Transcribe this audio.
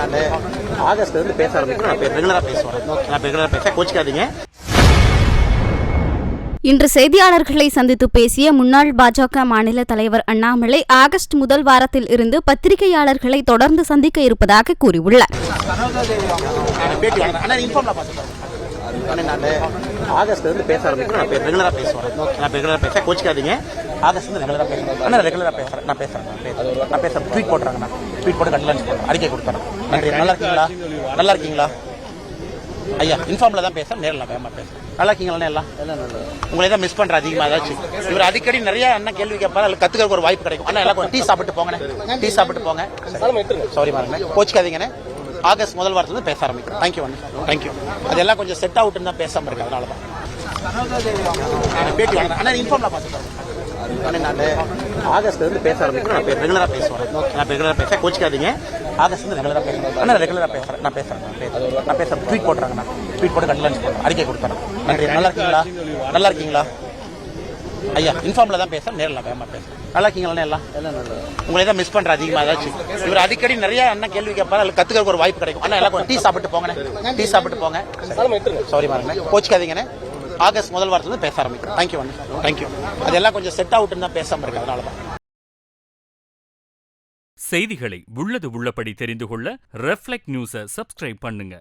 நான் ஆகஸ்ட்ல இருந்து பேச ஆரம்பிக்கிறேன். நான் ரெகுலரா பேசுவேன். நான் ரெகுலரா பேச கோச்சிக்காதீங்க. இன்று செய்தியாளர்களை சந்தித்து பேசிய முன்னாள் பாஜக மாநில தலைவர் அண்ணாமலை ஆகஸ்ட் முதல் வாரத்தில் இருந்து பத்திரிகையாளர்களை தொடர்ந்து சந்திக்க இருப்பதாக கூறியுள்ளார். நான் ஆகஸ்ட்ல இருந்து பேச ஆரம்பிக்கிறேன். நான் ரெகுலரா பேசுவேன். நான் ரெகுலரா பேச கோச்சிக்காதீங்க. ஆகஸ்ட் வந்து ரெகுலரா பேசுறேன். நான் ரெகுலரா பேசுறேன். நான் பேசுறேன். ட்வீட் போடுறாங்க. ட்வீட் போட்டு கண்டலன்ஸ் போடுறேன். அறிக்கை கொடுத்துறேன். நன்றி. நல்லா இருக்கீங்களா? நல்லா இருக்கீங்களா? ஐயா இன்ஃபார்ம்ல தான் பேசுறேன். நேரில் வேகமா பேசுறேன். நல்லா இருக்கீங்களா? எல்லாம் உங்களை தான் மிஸ் பண்ற அதிகமா ஏதாச்சும் இவர் அடிக்கடி நிறைய என்ன கேள்வி கேட்பாரு. அதில் கத்துக்கிறதுக்கு ஒரு வாய்ப்பு கிடைக்கும். அண்ணா எல்லாம் டீ சாப்பிட்டு போங்க. டீ சாப்பிட்டு போங்க. சாரி பாருங்க, கோச்சிக்காதீங்கன்னு. ஆகஸ்ட் முதல் வாரத்துல பேச ஆரம்பிக்கிறோம். தேங்க்யூ அண்ணா. தேங்க்யூ. அதெல்லாம் கொஞ்சம் செட் அவுட்னு தான் பேசாம இருக்கு. அதனால தான் பேட்டி அண்ணா இன்ஃபார்ம்ல பார்த்துக்கிறேன். நான் ஆகஸ்ட்ல இருந்து பேச ஆரம்பிக்கிறேன். நான் ரெகுலரா பேசுவேன். நான் ரெகுலரா பேச கோச்சிக்காதீங்க. ஆகஸ்ட் வந்து ரெகுலரா பேசுறேன். நான் ரெகுலரா பேசுறேன். நான் பேசுறேன். ட்வீட் போடுறாங்க. ட்வீட் போட்டு கண்டலன்ஸ் போடுறேன். அறிக்கை கொடுத்துறேன். நன்றி. நல்லா இருக்கீங்களா? நல்லா இருக்கீங்களா? ஐயா இன்ஃபார்ம்ல தான் பேசுறேன். நேரில் வேகமா பேசுறேன். நல்லா இருக்கீங்களா? எல்லாம் உங்களை தான் மிஸ் பண்ற அதிகமா ஏதாச்சும் இவர் அடிக்கடி நிறைய என்ன கேள்வி கேட்பாரு. அதில் கத்துக்கிறதுக்கு ஒரு வாய்ப்பு கிடைக்கும். அண்ணா எல்லாம் டீ சாப்பிட்டு போங்க. டீ சாப்பிட்டு போங்க. சாரி பாருங்க, கோச்சிக்காதீங்கன்னு. ஆகஸ்ட் முதல் வாரத்துல பேச ஆரம்பிக்கிறோம். தேங்க்யூ அண்ணா. தேங்க்யூ. அதெல்லாம் கொஞ்சம் செட் அவுட்னு தான் பேசாம இருக்கு. அதனால தான் செய்திகளை உள்ளது உள்ளபடி தெரிந்து கொள்ள ரெஃப்ளெக்ட் நியூஸை சப்ஸ்கிரைப் பண்ணுங்க.